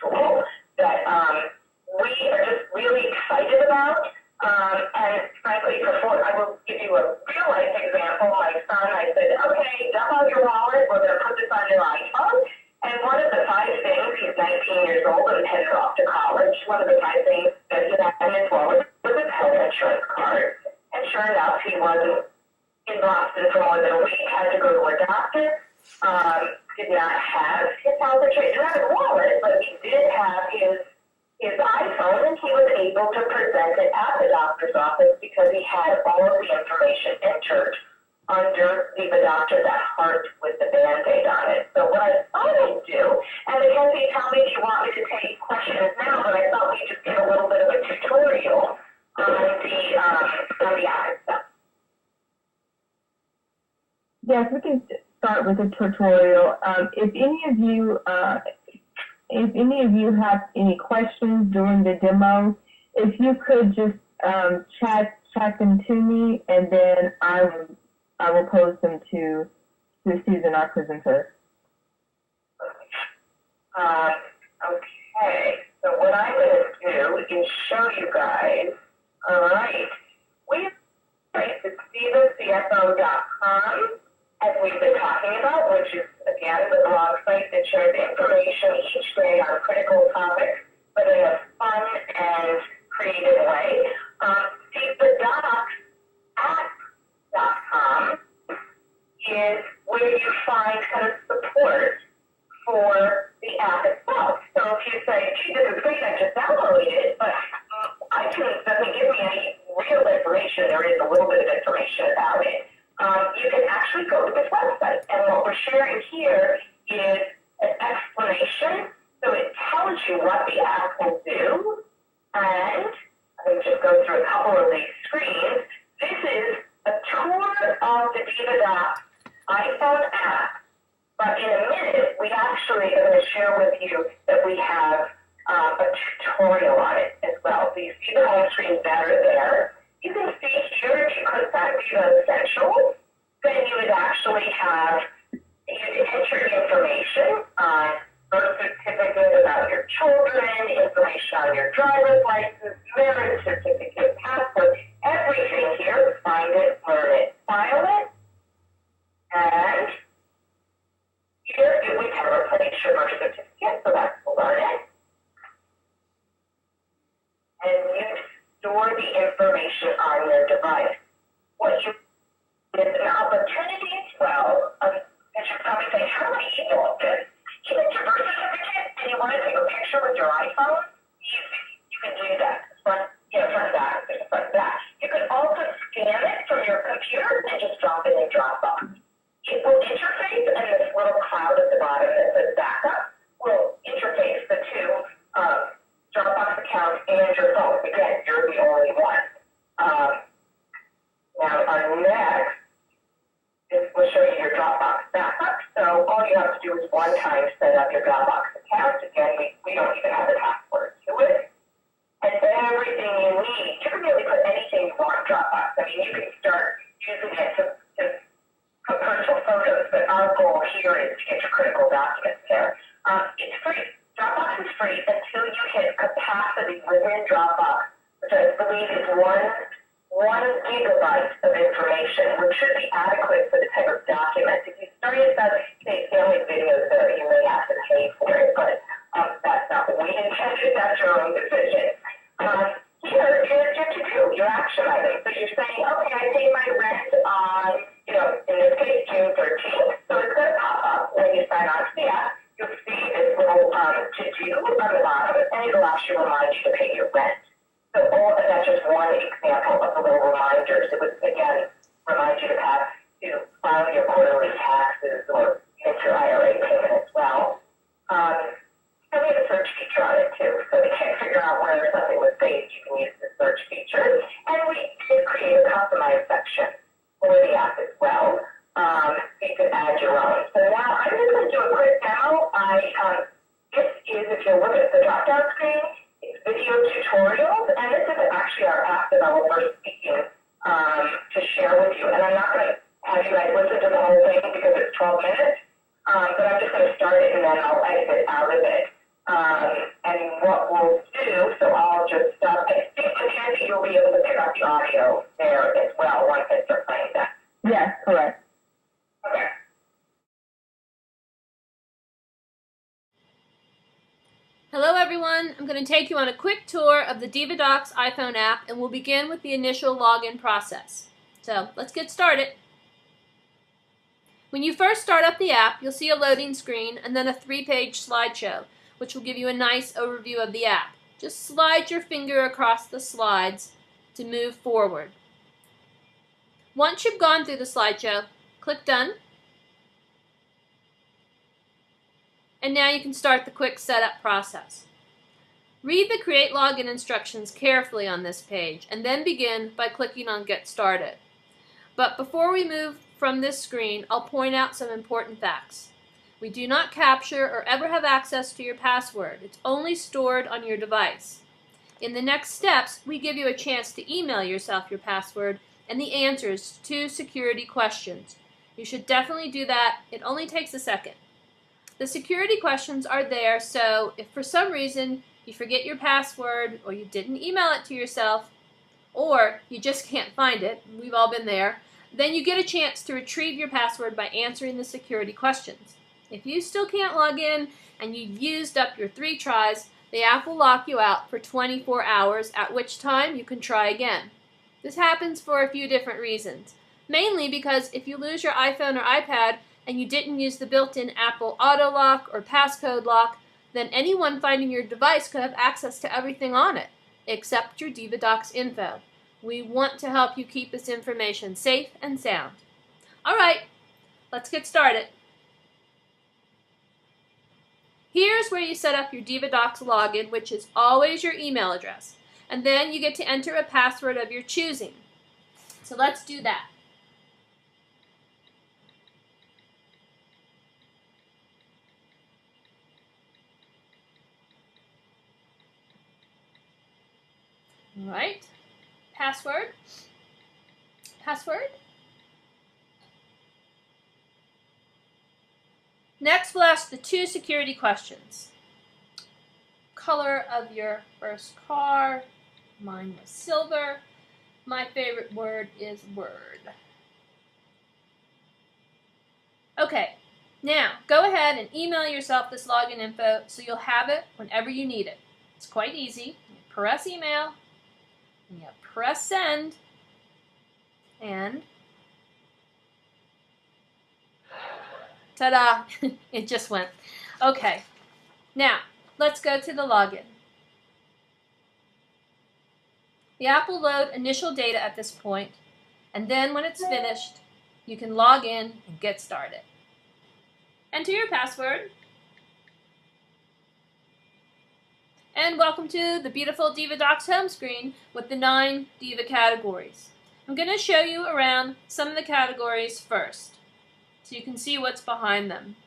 tool that we are just really excited about. And frankly, I will give you a real life example. My son, I said, okay, dump out your wallet. We're going to put this on your iPhone. And one of the 5 things, he's 19 years old and headed off to college. One of the 5 things that he had in his wallet was his health insurance card. And sure enough, he wasn't in Boston for more than a week, had to go to a doctor. Did not have his health insurance, didn't have his wallet, but he did have his iPhone, and he was able to present it at the doctor's office because he had all of the information entered under the doctor, that heart with the Band-Aid on it. So what I thought I'd do, and Mackenzie, tell me if you want me to take questions now, but I thought we'd just get a little bit of a tutorial on the app itself. Yes, we can start with a tutorial. If any of you have any questions during the demo, if you could just chat them to me, and then I will pose them to Susan, our presenter. Okay, so what I'm going to do is show you guys. All right, it's DivaCFO.com, as we've been talking about, which is, again, the blog site that shares information each day on critical topics, but in a fun and creative way. DivaDocs.com is where you find kind of support for the app itself. So if you say, gee, this is great, I just downloaded it, but iTunes doesn't give me any real information, there is a little bit of information about it. You can actually go to this website, and what we're sharing here is an explanation. So it tells you what the app will do, and let me just go through a couple of these screens. This is a tour of the DivaDocs iPhone app, but in a minute, we actually are going to share with you that we have a tutorial on it as well. So you see the home screen better there. You can see here, if you click that Diva Essentials, then you would actually have, you can enter information on birth certificate about your children, information on your driver's license, marriage certificate, passport, everything here. Find it, learn it, file it, and here you would have replace your birth certificate, so that's learn it. And you store the information on your device. What you is an opportunity as well, as you're probably saying, how do I email this? You get your birth certificate and you want to take a picture with your iPhone, you can do that. Front and back, front and back. You can also scan it from your computer and just drop it in Dropbox. It will interface, and this little cloud at the bottom that says backup will interface the two Dropbox accounts and your phone. Again, you're the only one. Now, our next will show you your Dropbox backup. So all you have to do is one time set up your Dropbox account. Again, we don't even have a password to it. And everything you need, you can really put anything you want in Dropbox. I mean, you can start using it to put personal photos, but our goal here is to get your critical documents there. It's free. Dropbox is free until you hit capacity within Dropbox, which I believe is one gigabyte of information, which should be adequate for the type of document. If you started that, say, family videos there, you may have to pay for it, but that's not what we intended. That's your own decision. Here is your to-do, your action item. So you're saying, okay, I paid my rent on, in this case, June 13th, so it's going to pop up when you sign on to the app. You'll see this little to-do on the bottom, and it'll actually remind you to pay your rent. So that's just one example of the little reminders. It would, again, remind you to file your quarterly taxes or make your IRA payment as well. And we have a search feature on it too. So if you can't figure out where something was saved, you can use the search feature. And we did create a customized section for the app as well. So you can add your own. So now I'm just going to do a quick demo. This is, if you look at the drop-down screen, it's video tutorials, and this is actually our app developer speaking to share with you. And I'm not going to have you guys listen to the whole thing because it's 12 minutes, but I'm just going to start it and then I'll exit out of it. And what we'll do, so I'll just, Kathy, you'll be able to pick up the audio there as well once I start playing that. Yes, correct. Okay. Hello everyone, I'm going to take you on a quick tour of the DivaDocs iPhone app, and we'll begin with the initial login process. So let's get started. When you first start up the app, you'll see a loading screen and then a 3-page slideshow, which will give you a nice overview of the app. Just slide your finger across the slides to move forward. Once you've gone through the slideshow, click Done. And now you can start the quick setup process. Read the Create Login instructions carefully on this page, and then begin by clicking on Get Started. But before we move from this screen, I'll point out some important facts. We do not capture or ever have access to your password. It's only stored on your device. In the next steps, we give you a chance to email yourself your password and the answers to security questions. You should definitely do that. It only takes a second. The security questions are there, so if for some reason you forget your password, or you didn't email it to yourself, or you just can't find it, we've all been there, then you get a chance to retrieve your password by answering the security questions. If you still can't log in and you've used up your 3 tries, the app will lock you out for 24 hours, at which time you can try again. This happens for a few different reasons. Mainly because if you lose your iPhone or iPad and you didn't use the built-in Apple Auto Lock or passcode lock, then anyone finding your device could have access to everything on it, except your DivaDocs info. We want to help you keep this information safe and sound. Alright, let's get started. Here's where you set up your DivaDocs login, which is always your email address. And then you get to enter a password of your choosing. So let's do that. All right, password. Next, we'll ask the 2 security questions. Color of your first car. Mine was silver. My favorite word is word. Okay, now go ahead and email yourself this login info so you'll have it whenever you need it. It's quite easy. You press email, and you press send, and ta-da! It just went. Okay, now let's go to the login. The app will load initial data at this point, and then when it's finished, you can log in and get started. Enter your password, and welcome to the beautiful DivaDocs home screen with the 9 Diva categories. I'm going to show you around some of the categories first, so you can see what's behind them.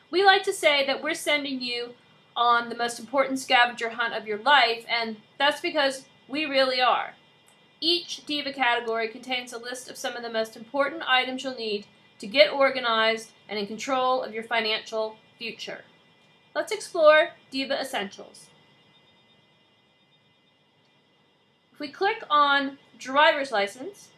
We like to say that we're sending you on the most important scavenger hunt of your life, and that's because we really are. Each Diva category contains a list of some of the most important items you'll need to get organized and in control of your financial future. Let's explore Diva Essentials. If we click on Driver's License,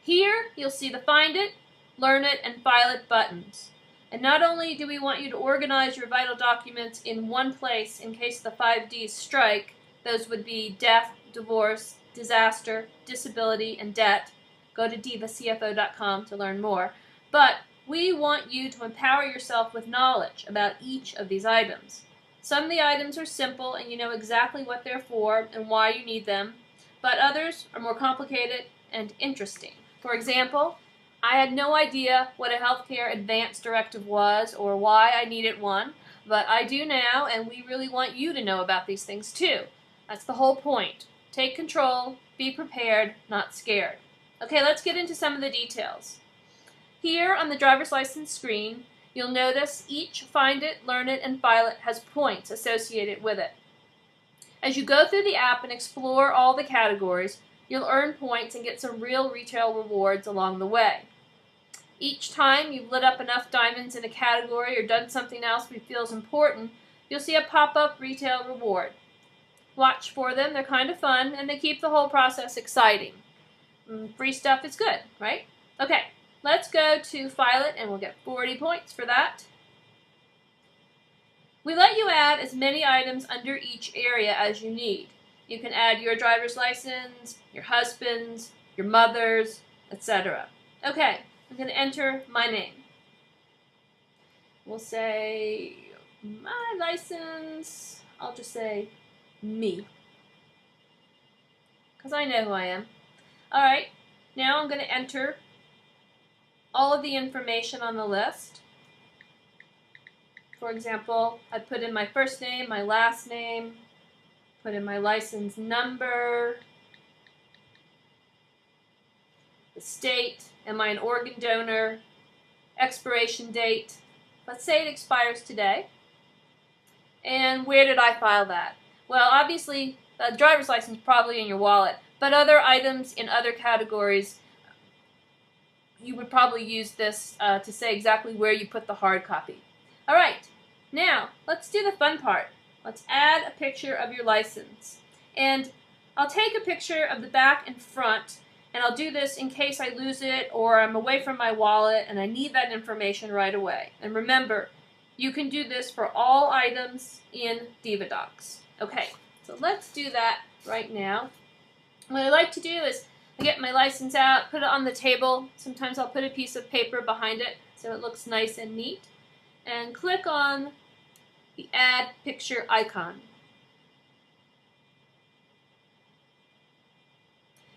here you'll see the Find It, Learn It, and File It buttons. And not only do we want you to organize your vital documents in one place in case the 5 Ds strike, those would be death, divorce, disaster, disability, and debt. Go to DivaCFO.com to learn more. But we want you to empower yourself with knowledge about each of these items. Some of the items are simple and you know exactly what they're for and why you need them, but others are more complicated and interesting. For example, I had no idea what a healthcare advance directive was or why I needed one, but I do now, and we really want you to know about these things too. That's the whole point. Take control, be prepared, not scared. Okay, let's get into some of the details. Here on the driver's license screen, you'll notice each Find It, Learn It, and File It has points associated with it. As you go through the app and explore all the categories, you'll earn points and get some real retail rewards along the way. Each time you've lit up enough diamonds in a category or done something else we feel is important, you'll see a pop-up retail reward. Watch for them. They're kind of fun, and they keep the whole process exciting. Free stuff is good, right? Okay, let's go to File It, and we'll get 40 points for that. We let you add as many items under each area as you need. You can add your driver's license, your husband's, your mother's, etc. Okay, I'm going to enter my name. We'll say my license. I'll just say me, because I know who I am. All right, now I'm going to enter all of the information on the list. For example, I put in my first name, my last name, put in my license number, the state, am I an organ donor, expiration date, let's say it expires today, and where did I file that? Well, obviously, the driver's license probably in your wallet, but other items in other categories, you would probably use this to say exactly where you put the hard copy. All right, now let's do the fun part. Let's add a picture of your license. And I'll take a picture of the back and front, and I'll do this in case I lose it or I'm away from my wallet and I need that information right away. And remember, you can do this for all items in DivaDocs. Okay, so let's do that right now. What I like to do is I get my license out, put it on the table. Sometimes I'll put a piece of paper behind it so it looks nice and neat. And click on the Add Picture icon.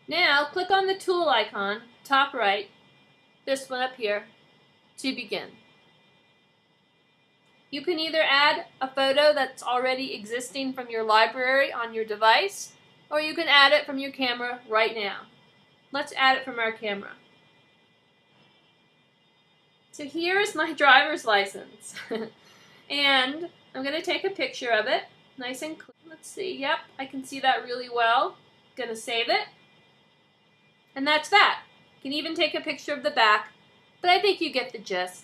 Now click on the tool icon, top right, this one up here, to begin. You can either add a photo that's already existing from your library on your device, or you can add it from your camera right now. Let's add it from our camera. So here is my driver's license. And I'm going to take a picture of it, nice and clean. Let's see, yep, I can see that really well. Going to save it. And that's that. You can even take a picture of the back, but I think you get the gist.